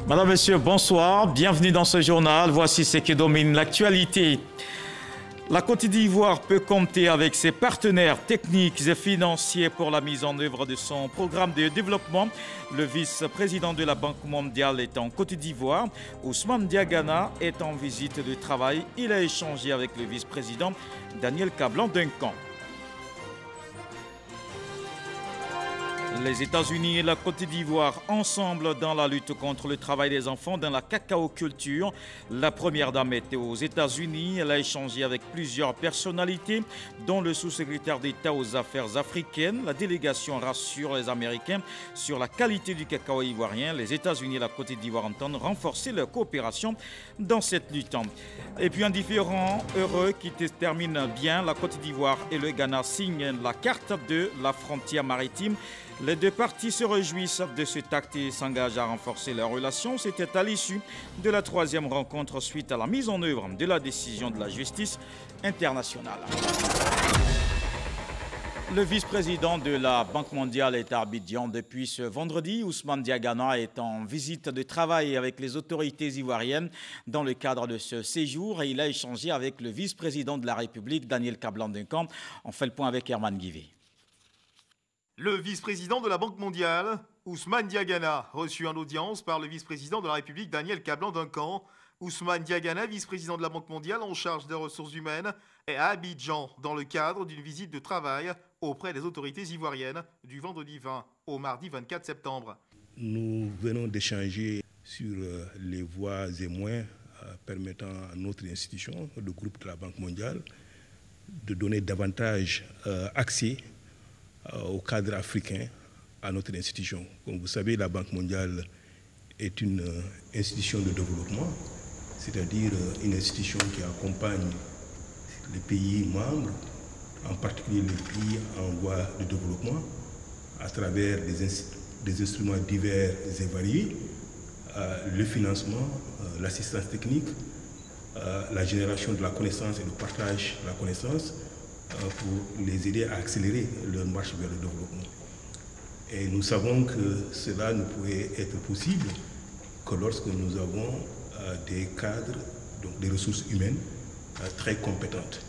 Madame, Monsieur, bonsoir. Bienvenue dans ce journal. Voici ce qui domine l'actualité. La Côte d'Ivoire peut compter avec ses partenaires techniques et financiers pour la mise en œuvre de son programme de développement. Le vice-président de la Banque mondiale est en Côte d'Ivoire. Ousmane Diagana est en visite de travail. Il a échangé avec le vice-président Daniel Kablan-Duncan. Les États-Unis et la Côte d'Ivoire ensemble dans la lutte contre le travail des enfants dans la cacao-culture. La première dame était aux États-Unis. Elle a échangé avec plusieurs personnalités, dont le sous-secrétaire d'État aux affaires africaines. La délégation rassure les Américains sur la qualité du cacao ivoirien. Les États-Unis et la Côte d'Ivoire entendent renforcer leur coopération dans cette lutte. Et puis un différend heureux qui termine bien. La Côte d'Ivoire et le Ghana signent la carte de la frontière maritime. Les deux parties se réjouissent de cet acte et s'engagent à renforcer leurs relations. C'était à l'issue de la troisième rencontre suite à la mise en œuvre de la décision de la justice internationale. Le vice-président de la Banque mondiale est à Abidjan depuis ce vendredi. Ousmane Diagana est en visite de travail avec les autorités ivoiriennes dans le cadre de ce séjour et il a échangé avec le vice-président de la République, Daniel Kablan-Duncan. On fait le point avec Herman Guivet. Le vice-président de la Banque mondiale, Ousmane Diagana, reçu en audience par le vice-président de la République, Daniel Kablan-Duncan. Ousmane Diagana, vice-président de la Banque mondiale en charge des ressources humaines, est à Abidjan dans le cadre d'une visite de travail auprès des autorités ivoiriennes du vendredi 20 au mardi 24 septembre. Nous venons d'échanger sur les voies et moyens permettant à notre institution, le groupe de la Banque mondiale, de donner davantage accès au cadre africain à notre institution. Comme vous savez, la Banque mondiale est une institution de développement, c'est-à-dire une institution qui accompagne les pays membres, en particulier les pays en voie de développement, à travers des instruments divers et variés, le financement, l'assistance technique, la génération de la connaissance et le partage de la connaissance, pour les aider à accélérer leur marche vers le développement. Et nous savons que cela ne pourrait être possible que lorsque nous avons des cadres, donc des ressources humaines très compétentes.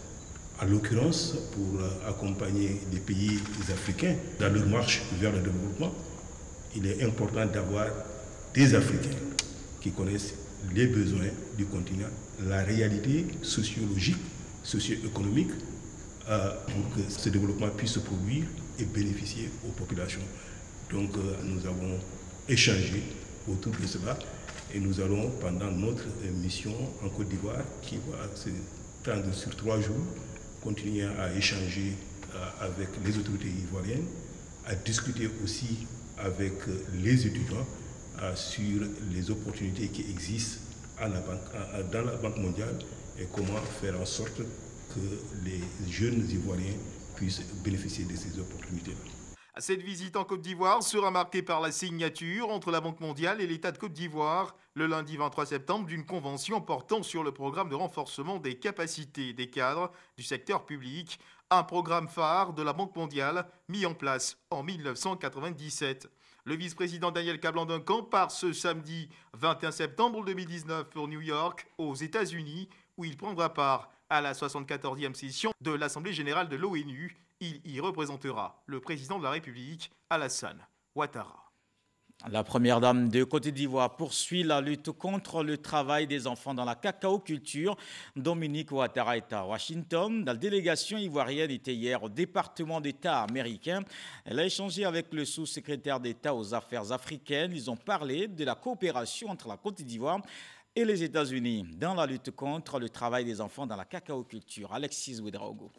En l'occurrence, pour accompagner les pays africains dans leur marche vers le développement, il est important d'avoir des Africains qui connaissent les besoins du continent, la réalité sociologique, socio-économique, pour que ce développement puisse se produire et bénéficier aux populations. Donc nous avons échangé autour de cela et nous allons, pendant notre mission en Côte d'Ivoire, qui va se prendre sur 3 jours, continuer à échanger avec les autorités ivoiriennes, à discuter aussi avec les étudiants sur les opportunités qui existent dans la Banque mondiale et comment faire en sorte que les jeunes Ivoiriens puissent bénéficier de ces opportunités-là. Cette visite en Côte d'Ivoire sera marquée par la signature entre la Banque mondiale et l'État de Côte d'Ivoire le lundi 23 septembre d'une convention portant sur le programme de renforcement des capacités des cadres du secteur public, un programme phare de la Banque mondiale mis en place en 1997. Le vice-président Daniel Kablan-Duncan part ce samedi 21 septembre 2019 pour New York, aux États-Unis, où il prendra part à la 74e session de l'Assemblée générale de l'ONU. Il y représentera le président de la République, Alassane Ouattara. La première dame de Côte d'Ivoire poursuit la lutte contre le travail des enfants dans la cacao-culture. Dominique Ouattara est à Washington. La délégation ivoirienne était hier au département d'État américain. Elle a échangé avec le sous-secrétaire d'État aux affaires africaines. Ils ont parlé de la coopération entre la Côte d'Ivoire et les États-Unis dans la lutte contre le travail des enfants dans la cacao-culture. Alexis Ouedraogo.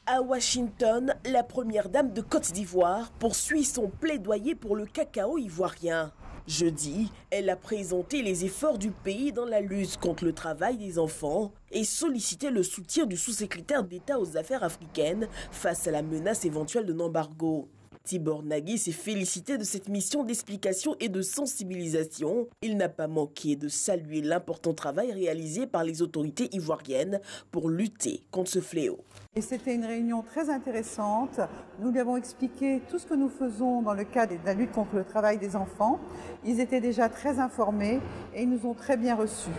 À Washington, la première dame de Côte d'Ivoire poursuit son plaidoyer pour le cacao ivoirien. Jeudi, elle a présenté les efforts du pays dans la lutte contre le travail des enfants et sollicité le soutien du sous-secrétaire d'État aux affaires africaines face à la menace éventuelle d'un embargo. Tibor Nagui s'est félicité de cette mission d'explication et de sensibilisation. Il n'a pas manqué de saluer l'important travail réalisé par les autorités ivoiriennes pour lutter contre ce fléau. Et c'était une réunion très intéressante. Nous lui avons expliqué tout ce que nous faisons dans le cadre de la lutte contre le travail des enfants. Ils étaient déjà très informés et ils nous ont très bien reçus.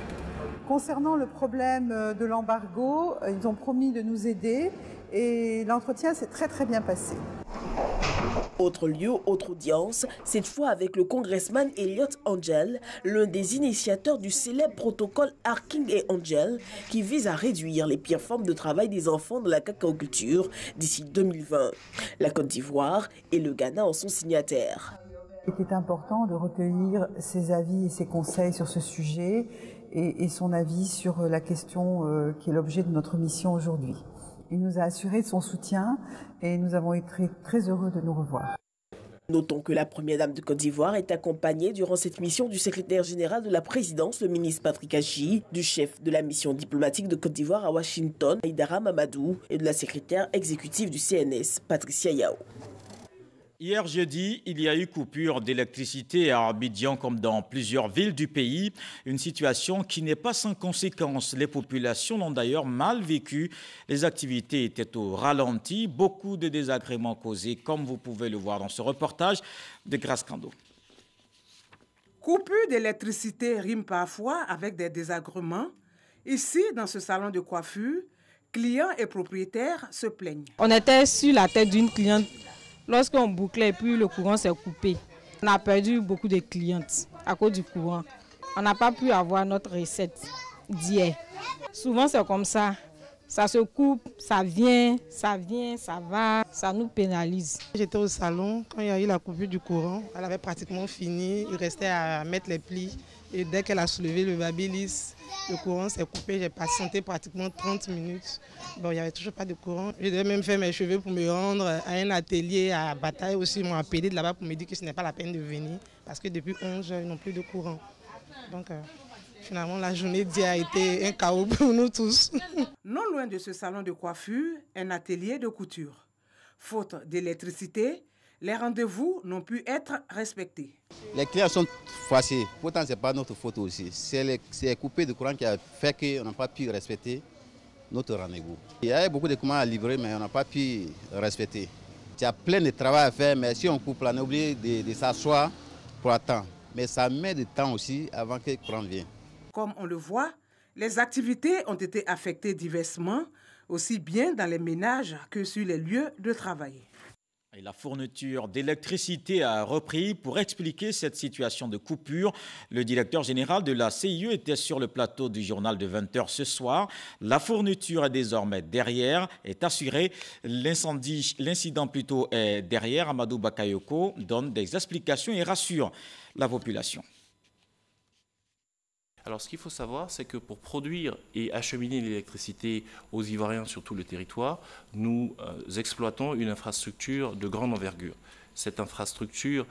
Concernant le problème de l'embargo, ils ont promis de nous aider et l'entretien s'est très bien passé. Autre lieu, autre audience, cette fois avec le congressman Elliot Angel, l'un des initiateurs du célèbre protocole Harking et Angel, qui vise à réduire les pires formes de travail des enfants dans la cacaoculture d'ici 2020. La Côte d'Ivoire et le Ghana en sont signataires. Il était important de recueillir ses avis et ses conseils sur ce sujet et son avis sur la question qui est l'objet de notre mission aujourd'hui. Il nous a assuré de son soutien et nous avons été très heureux de nous revoir. Notons que la première dame de Côte d'Ivoire est accompagnée durant cette mission du secrétaire général de la présidence, le ministre Patrick Achi, du chef de la mission diplomatique de Côte d'Ivoire à Washington, Aïdara Mamadou, et de la secrétaire exécutive du CNS, Patricia Yao. Hier jeudi, il y a eu coupure d'électricité à Abidjan comme dans plusieurs villes du pays. Une situation qui n'est pas sans conséquences. Les populations l'ont d'ailleurs mal vécu. Les activités étaient au ralenti. Beaucoup de désagréments causés, comme vous pouvez le voir dans ce reportage de Grace Kando. Coupure d'électricité rime parfois avec des désagréments. Ici, dans ce salon de coiffure, clients et propriétaires se plaignent. On était sur la tête d'une cliente. Lorsqu'on bouclait et puis le courant s'est coupé, on a perdu beaucoup de clientes à cause du courant. On n'a pas pu avoir notre recette d'hier. Souvent c'est comme ça. Ça se coupe, ça vient, ça va, ça nous pénalise. J'étais au salon quand il y a eu la coupure du courant. Elle avait pratiquement fini, il restait à mettre les plis. Et dès qu'elle a soulevé le babyliss, le courant s'est coupé. J'ai patienté pratiquement 30 minutes. Bon, il n'y avait toujours pas de courant. Je devais même faire mes cheveux pour me rendre à un atelier à Bataille aussi. Ils m'ont appelé de là-bas pour me dire que ce n'est pas la peine de venir parce que depuis 11 heures, ils n'ont plus de courant. Donc, finalement, la journée d'hier a été un chaos pour nous tous. Non loin de ce salon de coiffure, un atelier de couture. Faute d'électricité, les rendez-vous n'ont pu être respectés. Les clients sont fâchés. Pourtant, ce n'est pas notre faute aussi. C'est les coupés de courant qui a fait qu'on n'a pas pu respecter notre rendez-vous. Il y avait beaucoup de commandes à livrer, mais on n'a pas pu respecter. Il y a plein de travail à faire, mais si on coupe, on est obligé de s'asseoir pour attendre. Mais ça met du temps aussi avant que le courant vienne. Comme on le voit, les activités ont été affectées diversement, aussi bien dans les ménages que sur les lieux de travail. Et la fourniture d'électricité a repris. Pour expliquer cette situation de coupure, le directeur général de la CIE était sur le plateau du journal de 20h ce soir. La fourniture est désormais derrière, est assurée. L'incident plutôt est derrière. Amadou Bakayoko donne des explications et rassure la population. Alors ce qu'il faut savoir, c'est que pour produire et acheminer l'électricité aux Ivoiriens sur tout le territoire, nous exploitons une infrastructure de grande envergure. Cette infrastructure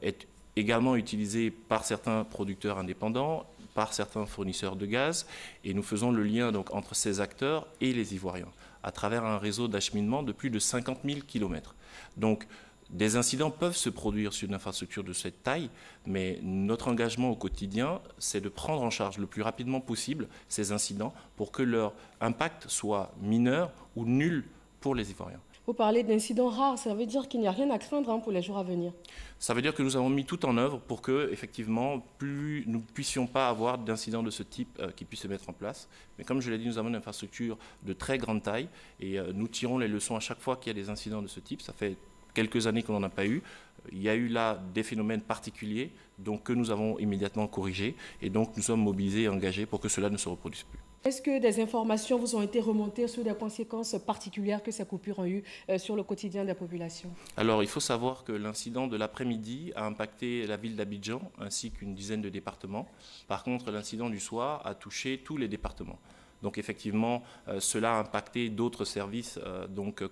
est également utilisée par certains producteurs indépendants, par certains fournisseurs de gaz, et nous faisons le lien donc entre ces acteurs et les Ivoiriens, à travers un réseau d'acheminement de plus de 50 000 km. Donc, des incidents peuvent se produire sur une infrastructure de cette taille, mais notre engagement au quotidien, c'est de prendre en charge le plus rapidement possible ces incidents pour que leur impact soit mineur ou nul pour les Ivoiriens. Vous parlez d'incidents rares, ça veut dire qu'il n'y a rien à craindre pour les jours à venir. Ça veut dire que nous avons mis tout en œuvre pour que, effectivement, plus nous ne puissions pas avoir d'incidents de ce type qui puissent se mettre en place. Mais comme je l'ai dit, nous avons une infrastructure de très grande taille et nous tirons les leçons à chaque fois qu'il y a des incidents de ce type. Ça fait quelques années qu'on n'en a pas eu. Il y a eu là des phénomènes particuliers donc, que nous avons immédiatement corrigés et donc nous sommes mobilisés et engagés pour que cela ne se reproduise plus. Est-ce que des informations vous ont été remontées sur des conséquences particulières que ces coupures ont eues sur le quotidien des populations? Alors il faut savoir que l'incident de l'après-midi a impacté la ville d'Abidjan ainsi qu'une dizaine de départements. Par contre, l'incident du soir a touché tous les départements. Donc effectivement, cela a impacté d'autres services,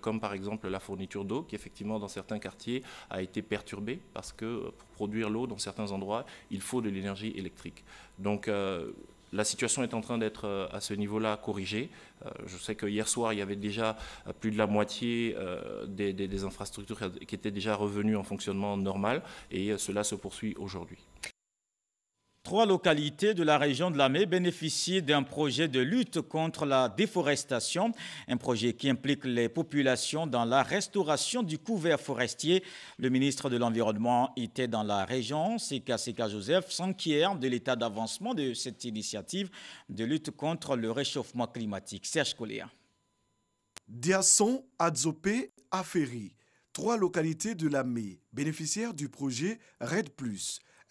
comme par exemple la fourniture d'eau, qui effectivement dans certains quartiers a été perturbée parce que pour produire l'eau dans certains endroits, il faut de l'énergie électrique. Donc La situation est en train d'être à ce niveau-là corrigée. Je sais que hier soir, il y avait déjà plus de la moitié des infrastructures qui étaient déjà revenues en fonctionnement normal et cela se poursuit aujourd'hui. 3 localités de la région de Lamé bénéficient d'un projet de lutte contre la déforestation, un projet qui implique les populations dans la restauration du couvert forestier. Le ministre de l'Environnement était dans la région. Seka Joseph s'enquiert de l'état d'avancement de cette initiative de lutte contre le réchauffement climatique. Serge Coléa. Diasson, Adzopé, Aferi, 3 localités de Lamé bénéficiaires du projet RED+,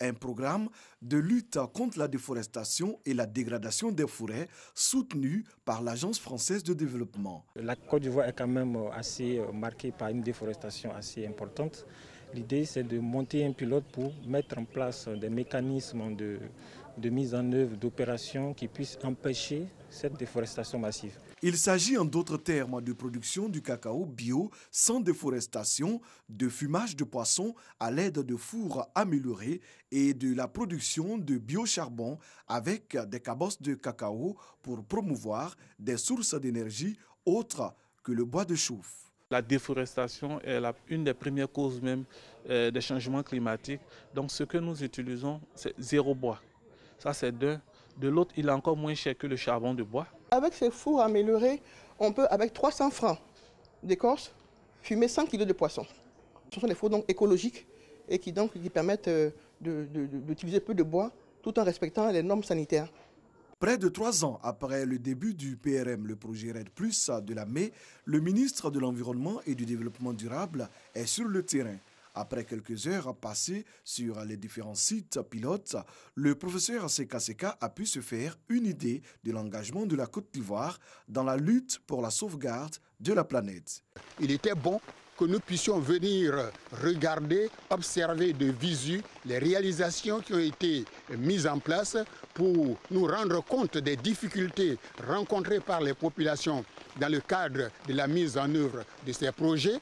un programme de lutte contre la déforestation et la dégradation des forêts soutenu par l'Agence française de développement. La Côte d'Ivoire est quand même assez marquée par une déforestation assez importante. L'idée, c'est de monter un pilote pour mettre en place des mécanismes de mise en œuvre d'opérations qui puissent empêcher cette déforestation massive. Il s'agit en d'autres termes de production du cacao bio sans déforestation, de fumage de poissons à l'aide de fours améliorés et de la production de biocharbon avec des cabosses de cacao pour promouvoir des sources d'énergie autres que le bois de chauffe. La déforestation est une des premières causes même des changements climatiques. Donc ce que nous utilisons, c'est 0 bois. Ça c'est d'un. De l'autre, il est encore moins cher que le charbon de bois. Avec ces fours améliorés, on peut, avec 300 francs d'écorce, fumer 100 kg de poisson. Ce sont des fours donc écologiques et qui permettent d'utiliser peu de bois tout en respectant les normes sanitaires. Près de 3 ans après le début du PRM, le projet RED+, de Lamé, le ministre de l'Environnement et du Développement durable est sur le terrain. Après quelques heures passées sur les différents sites pilotes, le professeur Seka a pu se faire une idée de l'engagement de la Côte d'Ivoire dans la lutte pour la sauvegarde de la planète. Il était bon que nous puissions venir regarder, observer de visu les réalisations qui ont été mises en place pour nous rendre compte des difficultés rencontrées par les populations dans le cadre de la mise en œuvre de ces projets.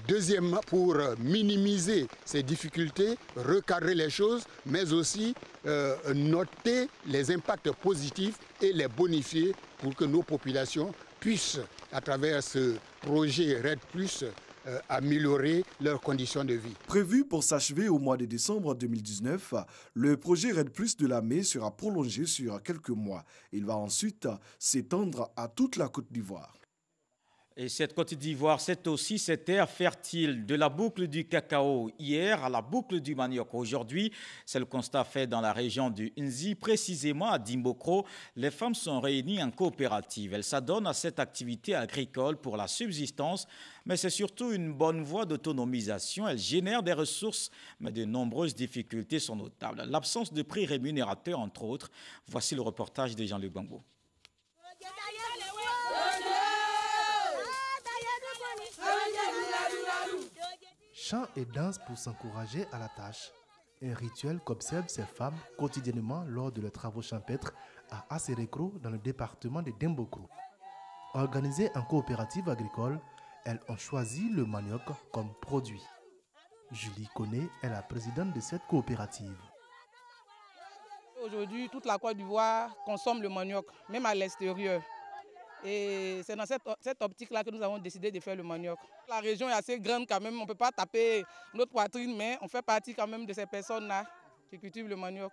Deuxièmement, pour minimiser ces difficultés, recadrer les choses, mais aussi noter les impacts positifs et les bonifier pour que nos populations puissent, à travers ce projet RED+, améliorer leurs conditions de vie. Prévu pour s'achever au mois de décembre 2019, le projet RED+ de Lamé sera prolongé sur quelques mois. Il va ensuite s'étendre à toute la Côte d'Ivoire. Et cette Côte d'Ivoire, c'est aussi cette terre fertile de la boucle du cacao hier à la boucle du manioc aujourd'hui. C'est le constat fait dans la région du Nzi, précisément à Dimbokro. Les femmes sont réunies en coopérative. Elles s'adonnent à cette activité agricole pour la subsistance, mais c'est surtout une bonne voie d'autonomisation. Elles génèrent des ressources, mais de nombreuses difficultés sont notables. L'absence de prix rémunérateur, entre autres. Voici le reportage de Jean-Luc Bangbo. Chant et danse pour s'encourager à la tâche. Un rituel qu'observent ces femmes quotidiennement lors de leurs travaux champêtres à Aserekro dans le département de Dimbokro. Organisées en coopérative agricole, elles ont choisi le manioc comme produit. Julie Koné est la présidente de cette coopérative. Aujourd'hui, toute la Côte d'Ivoire consomme le manioc, même à l'extérieur. Et c'est dans cette optique-là que nous avons décidé de faire le manioc. La région est assez grande quand même, on ne peut pas taper notre poitrine, mais on fait partie quand même de ces personnes-là qui cultivent le manioc,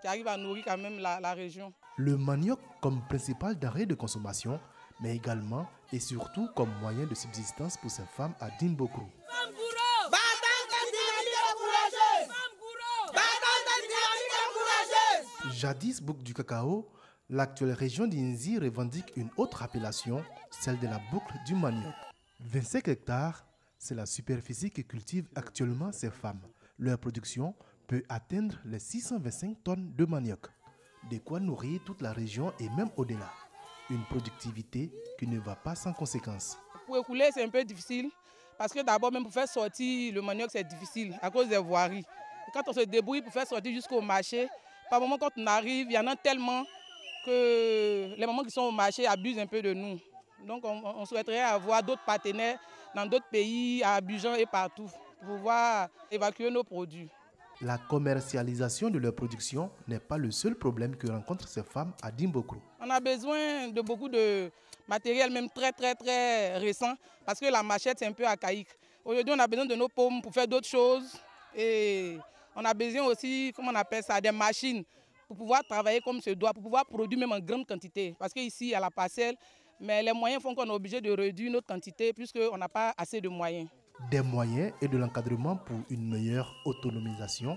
qui arrivent à nourrir quand même la région. Le manioc comme principal denrée de consommation, mais également et surtout comme moyen de subsistance pour ces femmes à Dimbokro. Jadis boucle du cacao, l'actuelle région d'Inzi revendique une autre appellation, celle de la boucle du manioc. 25 hectares, c'est la superficie que cultivent actuellement ces femmes. Leur production peut atteindre les 625 tonnes de manioc. De quoi nourrir toute la région et même au-delà. Une productivité qui ne va pas sans conséquences. Pour écouler, c'est un peu difficile parce que d'abord, même pour faire sortir le manioc, c'est difficile à cause des voiries. Quand on se débrouille pour faire sortir jusqu'au marché, par moment, quand on arrive, il y en a tellement que les mamans qui sont au marché abusent un peu de nous. Donc on souhaiterait avoir d'autres partenaires dans d'autres pays, à Abidjan et partout, pour pouvoir évacuer nos produits. La commercialisation de leur production n'est pas le seul problème que rencontrent ces femmes à Dimbokro. On a besoin de beaucoup de matériel, même très récent, parce que la machette c'est un peu archaïque. Aujourd'hui, on a besoin de nos paumes pour faire d'autres choses. Et on a besoin aussi, comment on appelle ça, des machines pour pouvoir travailler comme se doit, pour pouvoir produire même en grande quantité. Parce qu'ici, il y a la parcelle, mais les moyens font qu'on est obligé de réduire notre quantité puisqu'on n'a pas assez de moyens. Des moyens et de l'encadrement pour une meilleure autonomisation,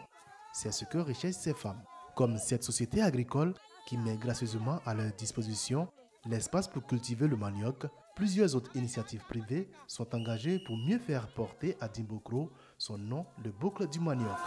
c'est ce que recherchent ces femmes. Comme cette société agricole qui met gracieusement à leur disposition l'espace pour cultiver le manioc, plusieurs autres initiatives privées sont engagées pour mieux faire porter à Dimbokro son nom de boucle du manioc.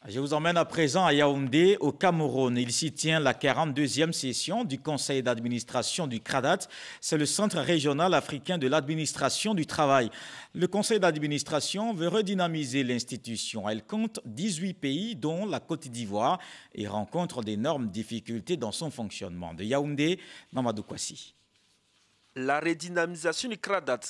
Je vous emmène à présent à Yaoundé, au Cameroun. Il s'y tient la 42e session du conseil d'administration du CRADAT. C'est le Centre régional africain de l'administration du travail. Le conseil d'administration veut redynamiser l'institution. Elle compte 18 pays, dont la Côte d'Ivoire, et rencontre d'énormes difficultés dans son fonctionnement. De Yaoundé, Mamadou Kwasi. La redynamisation du CRADAT,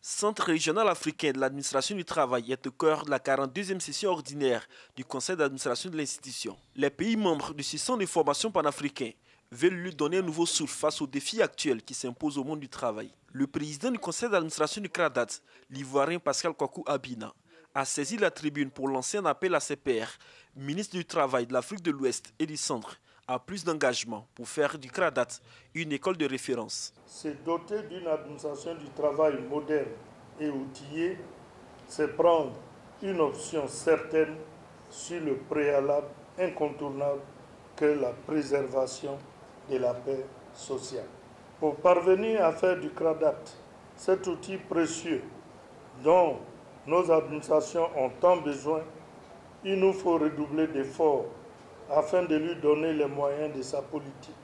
Centre régional africain de l'administration du travail, est au cœur de la 42e session ordinaire du conseil d'administration de l'institution. Les pays membres du système de formation panafricain veulent lui donner un nouveau souffle face aux défis actuels qui s'imposent au monde du travail. Le président du conseil d'administration du CRADAT, l'Ivoirien Pascal Kwaku Abina, a saisi la tribune pour lancer un appel à ses pairs, ministres du Travail de l'Afrique de l'Ouest et du Centre, à plus d'engagement pour faire du CRADAT une école de référence. Se doter d'une administration du travail moderne et outillée, c'est prendre une option certaine sur le préalable incontournable que la préservation de la paix sociale. Pour parvenir à faire du CRADAT cet outil précieux dont nos administrations ont tant besoin, il nous faut redoubler d'efforts afin de lui donner les moyens de sa politique.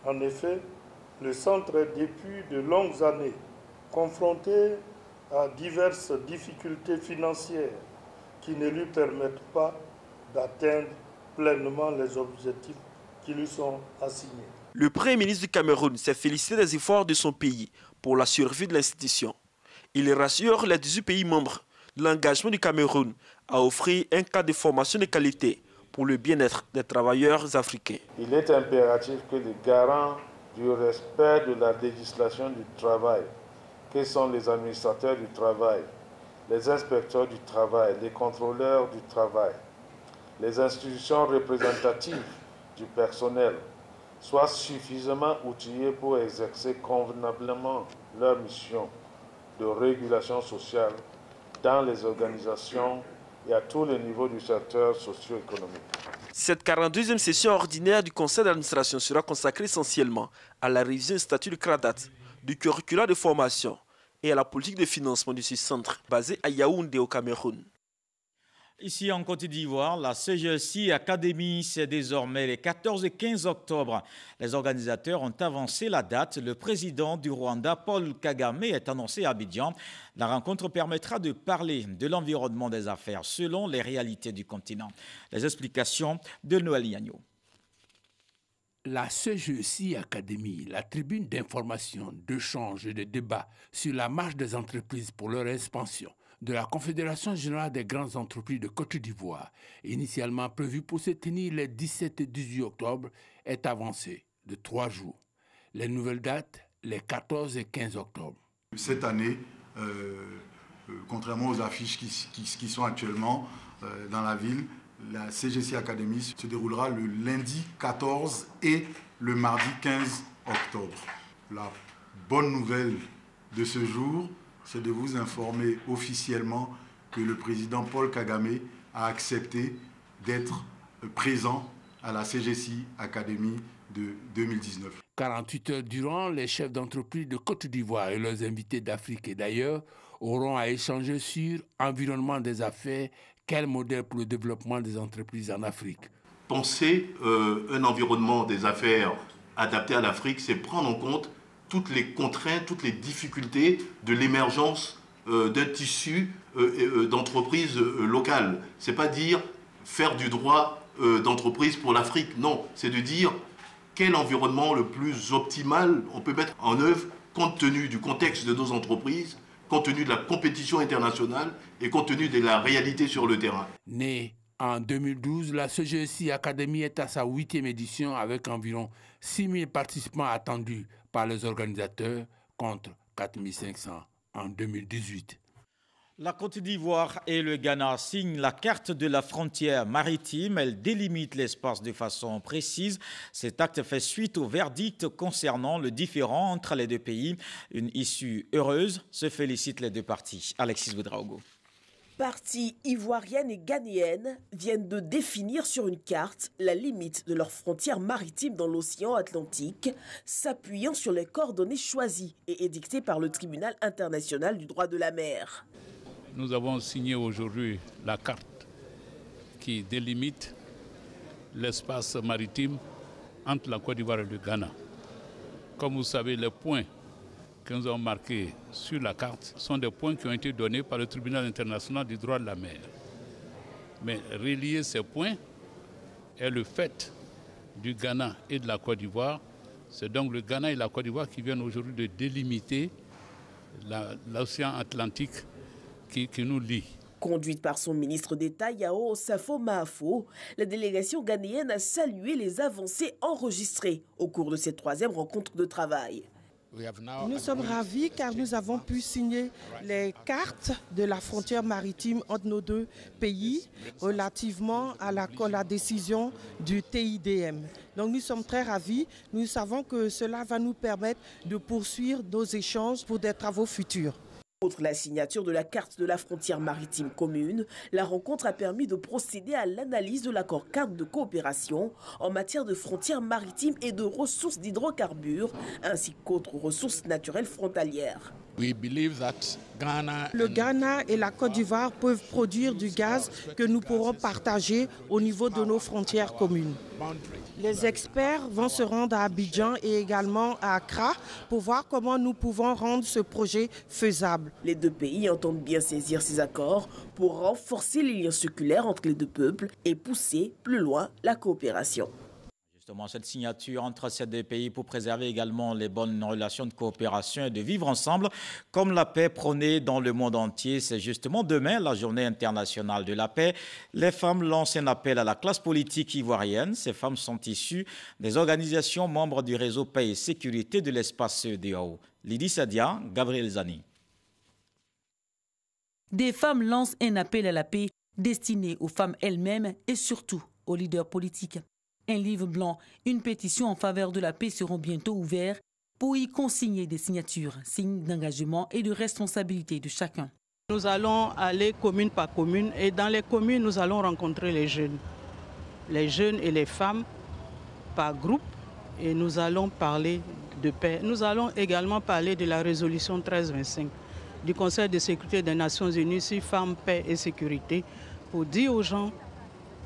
En effet, le centre est depuis de longues années confronté à diverses difficultés financières qui ne lui permettent pas d'atteindre pleinement les objectifs qui lui sont assignés. Le Premier ministre du Cameroun s'est félicité des efforts de son pays pour la survie de l'institution. Il rassure les 18 pays membres de l'engagement du Cameroun à offrir un cadre de formation de qualité pour le bien-être des travailleurs africains. Il est impératif que les garants du respect de la législation du travail, que sont les administrateurs du travail, les inspecteurs du travail, les contrôleurs du travail, les institutions représentatives du personnel, soient suffisamment outillés pour exercer convenablement leur mission de régulation sociale dans les organisations et à tous les niveaux du secteur socio-économique. Cette 42e session ordinaire du conseil d'administration sera consacrée essentiellement à la révision du statut du CRADAT, du curriculum de formation et à la politique de financement du centre basé à Yaoundé au Cameroun. Ici en Côte d'Ivoire, la CGC Academy, c'est désormais les 14 et 15 octobre. Les organisateurs ont avancé la date. Le président du Rwanda, Paul Kagame, est annoncé à Abidjan. La rencontre permettra de parler de l'environnement des affaires selon les réalités du continent. Les explications de Noël Yagno. La CGC Academy, la tribune d'information, d'échange et de débat sur la marche des entreprises pour leur expansion, de la Confédération générale des grandes entreprises de Côte d'Ivoire, initialement prévue pour se tenir les 17 et 18 octobre, est avancée de 3 jours. Les nouvelles dates, les 14 et 15 octobre. Cette année, contrairement aux affiches qui sont actuellement dans la ville, la CGC Academy se déroulera le lundi 14 et le mardi 15 octobre. La bonne nouvelle de ce jour, c'est de vous informer officiellement que le président Paul Kagame a accepté d'être présent à la CGC Academy de 2019. 48 heures durant, les chefs d'entreprise de Côte d'Ivoire et leurs invités d'Afrique et d'ailleurs auront à échanger sur l'environnement des affaires, quel modèle pour le développement des entreprises en Afrique. Penser un environnement des affaires adapté à l'Afrique, c'est prendre en compte toutes les contraintes, toutes les difficultés de l'émergence d'un tissu d'entreprise locale. Ce n'est pas dire faire du droit d'entreprise pour l'Afrique, non. C'est de dire quel environnement le plus optimal on peut mettre en œuvre compte tenu du contexte de nos entreprises, compte tenu de la compétition internationale et compte tenu de la réalité sur le terrain. Née en 2012, la CGSI Academy est à sa 8e édition avec environ 6 000 participants attendus par les organisateurs contre 4 500 en 2018. La Côte d'Ivoire et le Ghana signent la carte de la frontière maritime. Elle délimite l'espace de façon précise. Cet acte fait suite au verdict concernant le différend entre les deux pays. Une issue heureuse, se félicitent les deux parties. Alexis Ouedraogo. Parties ivoiriennes et ghanéennes viennent de définir sur une carte la limite de leurs frontières maritimes dans l'océan Atlantique, s'appuyant sur les coordonnées choisies et édictées par le Tribunal international du droit de la mer. Nous avons signé aujourd'hui la carte qui délimite l'espace maritime entre la Côte d'Ivoire et le Ghana. Comme vous savez, les points que nous avons marqués sur la carte sont des points qui ont été donnés par le Tribunal international du droit de la mer. Mais relier ces points est le fait du Ghana et de la Côte d'Ivoire. C'est donc le Ghana et la Côte d'Ivoire qui viennent aujourd'hui de délimiter l'océan Atlantique qui nous lie. Conduite par son ministre d'État Yao Safo Maafo, la délégation ghanéenne a salué les avancées enregistrées au cours de cette 3e rencontre de travail. Nous sommes ravis car nous avons pu signer les cartes de la frontière maritime entre nos deux pays relativement à la décision du TIDM. Donc nous sommes très ravis. Nous savons que cela va nous permettre de poursuivre nos échanges pour des travaux futurs. Outre la signature de la carte de la frontière maritime commune, la rencontre a permis de procéder à l'analyse de l'accord cadre de coopération en matière de frontières maritimes et de ressources d'hydrocarbures, ainsi qu'autres ressources naturelles frontalières. Le Ghana et la Côte d'Ivoire peuvent produire du gaz que nous pourrons partager au niveau de nos frontières communes. Les experts vont se rendre à Abidjan et également à Accra pour voir comment nous pouvons rendre ce projet faisable. Les deux pays entendent bien saisir ces accords pour renforcer les liens séculaires entre les deux peuples et pousser plus loin la coopération. Justement, cette signature entre ces deux pays pour préserver également les bonnes relations de coopération et de vivre ensemble comme la paix prônée dans le monde entier. C'est justement demain, la journée internationale de la paix. Les femmes lancent un appel à la classe politique ivoirienne. Ces femmes sont issues des organisations membres du réseau Paix et Sécurité de l'espace CEDEAO. Lydie Sadia, Gabriel Zani. Des femmes lancent un appel à la paix destiné aux femmes elles-mêmes et surtout aux leaders politiques. Un livre blanc, une pétition en faveur de la paix seront bientôt ouverts pour y consigner des signatures, signes d'engagement et de responsabilité de chacun. Nous allons aller commune par commune et dans les communes, nous allons rencontrer les jeunes et les femmes par groupe et nous allons parler de paix. Nous allons également parler de la résolution 1325 du Conseil de sécurité des Nations Unies sur femmes, paix et sécurité pour dire aux gens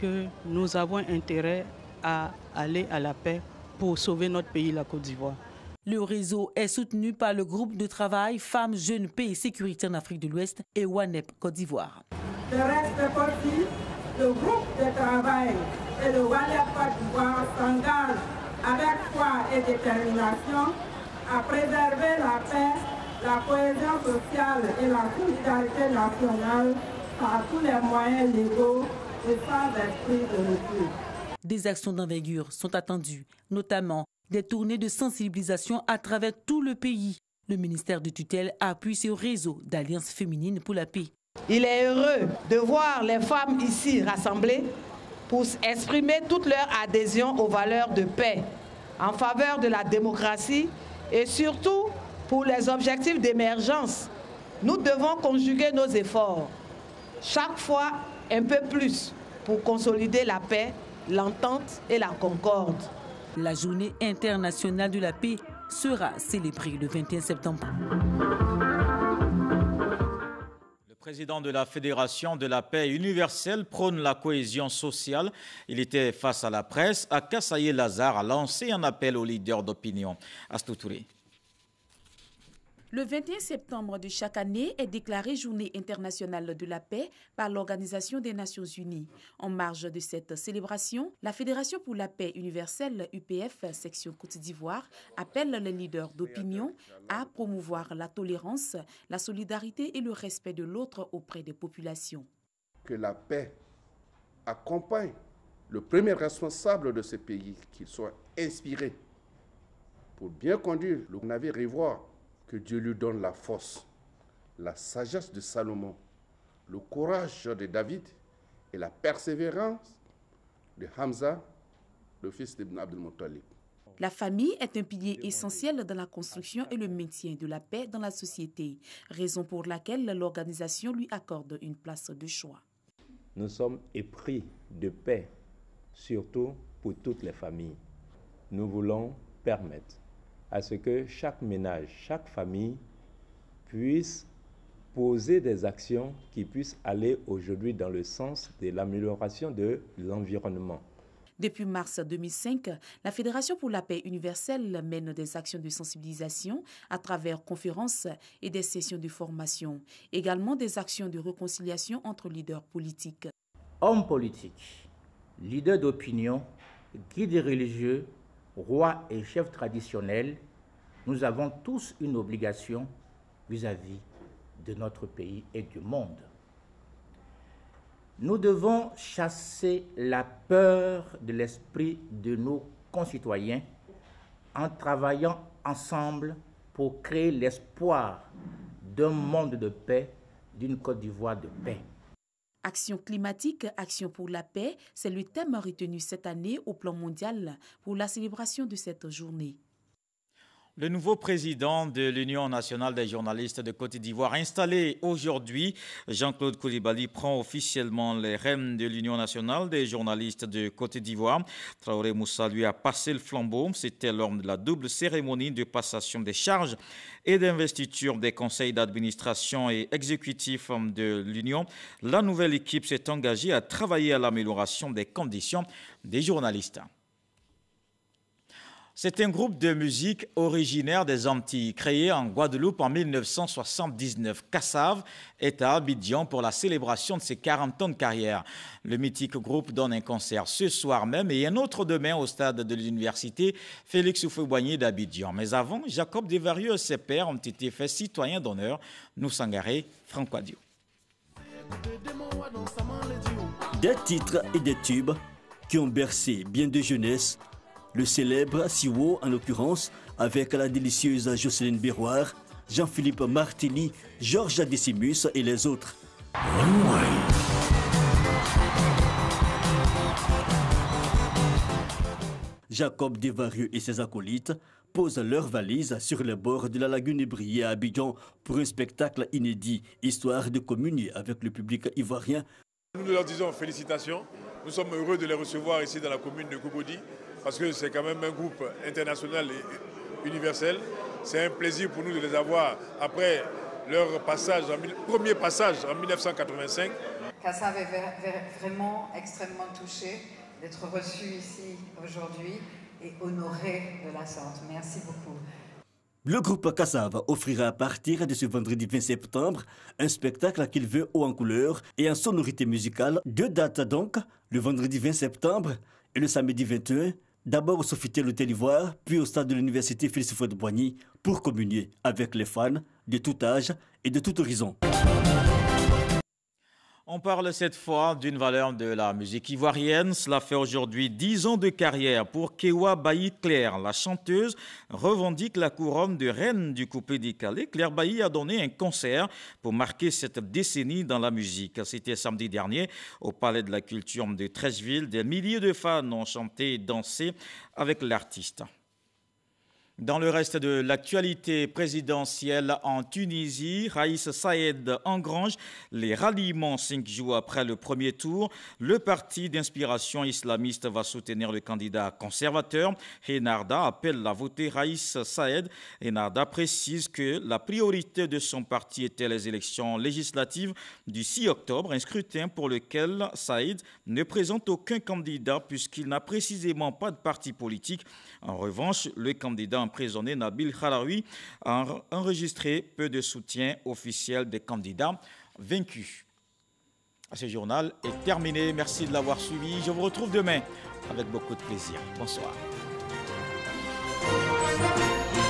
que nous avons intérêt à aller à la paix pour sauver notre pays, la Côte d'Ivoire. Le réseau est soutenu par le groupe de travail Femmes, Jeunes, Paix et Sécurité en Afrique de l'Ouest et WANEP Côte d'Ivoire. Le reste des partis, le groupe de travail et le WANEP Côte d'Ivoire s'engagent avec foi et détermination à préserver la paix, la cohésion sociale et la solidarité nationale par tous les moyens légaux et sans esprit de recul. Des actions d'envergure sont attendues, notamment des tournées de sensibilisation à travers tout le pays. Le ministère de tutelle appuie ce réseau d'alliances féminines pour la paix. Il est heureux de voir les femmes ici rassemblées pour exprimer toute leur adhésion aux valeurs de paix, en faveur de la démocratie et surtout pour les objectifs d'émergence. Nous devons conjuguer nos efforts, chaque fois un peu plus, pour consolider la paix, l'entente et la concorde. La journée internationale de la paix sera célébrée le 21 septembre. Le président de la Fédération de la paix universelle prône la cohésion sociale. Il était face à la presse. Akasaye Lazare a lancé un appel aux leaders d'opinion. Astou Touré. Le 21 septembre de chaque année est déclarée Journée internationale de la paix par l'Organisation des Nations Unies. En marge de cette célébration, la Fédération pour la paix universelle UPF section Côte d'Ivoire appelle les leaders d'opinion à promouvoir la tolérance, la solidarité et le respect de l'autre auprès des populations. Que la paix accompagne le premier responsable de ce pays, qu'il soit inspiré pour bien conduire le navire ivoire. Que Dieu lui donne la force, la sagesse de Salomon, le courage de David et la persévérance de Hamza, le fils d'Ibn Abdel Muttalib. La famille est un pilier essentiel dans la construction et le maintien de la paix dans la société, raison pour laquelle l'organisation lui accorde une place de choix. Nous sommes épris de paix, surtout pour toutes les familles. Nous voulons permettre à ce que chaque ménage, chaque famille puisse poser des actions qui puissent aller aujourd'hui dans le sens de l'amélioration de l'environnement. Depuis mars 2005, la Fédération pour la paix universelle mène des actions de sensibilisation à travers conférences et des sessions de formation, également des actions de réconciliation entre leaders politiques. Hommes politiques, leaders d'opinion, guides religieux, rois et chefs traditionnels, nous avons tous une obligation vis-à-vis de notre pays et du monde. Nous devons chasser la peur de l'esprit de nos concitoyens en travaillant ensemble pour créer l'espoir d'un monde de paix, d'une Côte d'Ivoire de paix. Action climatique, action pour la paix, c'est le thème retenu cette année au plan mondial pour la célébration de cette journée. Le nouveau président de l'Union nationale des journalistes de Côte d'Ivoire, installé aujourd'hui, Jean-Claude Coulibaly, prend officiellement les rênes de l'Union nationale des journalistes de Côte d'Ivoire. Traoré Moussa lui a passé le flambeau. C'était lors de la double cérémonie de passation des charges et d'investiture des conseils d'administration et exécutifs de l'Union. La nouvelle équipe s'est engagée à travailler à l'amélioration des conditions des journalistes. C'est un groupe de musique originaire des Antilles, créé en Guadeloupe en 1979. Kassav est à Abidjan pour la célébration de ses 40 ans de carrière. Le mythique groupe donne un concert ce soir même et un autre demain au stade de l'université Félix Houphouët-Boigny d'Abidjan. Mais avant, Jacob Desvarieux et ses pairs ont été faits citoyens d'honneur. Nous Sangaré, Franck Wadio. Des titres et des tubes qui ont bercé bien de jeunesse. Le célèbre Siwo, en l'occurrence, avec la délicieuse Jocelyne Béroir, Jean-Philippe Martini, Georges Adessimus et les autres. Jacob Desvarieux et ses acolytes posent leurs valises sur les bords de la lagune Brié à Abidjan pour un spectacle inédit, histoire de communier avec le public ivoirien. Nous leur disons félicitations. Nous sommes heureux de les recevoir ici dans la commune de Cobodi, parce que c'est quand même un groupe international et universel. C'est un plaisir pour nous de les avoir après leur passage, premier passage en 1985. Kassav est vraiment extrêmement touché d'être reçu ici aujourd'hui et honoré de la sorte. Merci beaucoup. Le groupe Kassav offrira à partir de ce vendredi 20 septembre un spectacle qu'il veut haut en couleur et en sonorité musicale. 2 dates donc, le vendredi 20 septembre et le samedi 21, d'abord au Sofitel Hôtel Ivoire, puis au stade de l'université Félix Houphouët-Boigny pour communier avec les fans de tout âge et de tout horizon. On parle cette fois d'une valeur de la musique ivoirienne. Cela fait aujourd'hui 10 ans de carrière pour Kewa Bailly Claire. La chanteuse revendique la couronne de reine du coupé décalé. Claire Bailly a donné un concert pour marquer cette décennie dans la musique. C'était samedi dernier au Palais de la Culture de Treichville. Des milliers de fans ont chanté et dansé avec l'artiste. Dans le reste de l'actualité présidentielle en Tunisie, Raïs Saïed engrange les ralliements 5 jours après le premier tour. Le parti d'inspiration islamiste va soutenir le candidat conservateur. Enarda appelle à voter Raïs Saïed. Enarda précise que la priorité de son parti était les élections législatives du 6 octobre, un scrutin pour lequel Saïed ne présente aucun candidat puisqu'il n'a précisément pas de parti politique. En revanche, le candidat emprisonné Nabil Khalaoui a enregistré peu de soutien officiel des candidats vaincus. Ce journal est terminé. Merci de l'avoir suivi. Je vous retrouve demain avec beaucoup de plaisir. Bonsoir.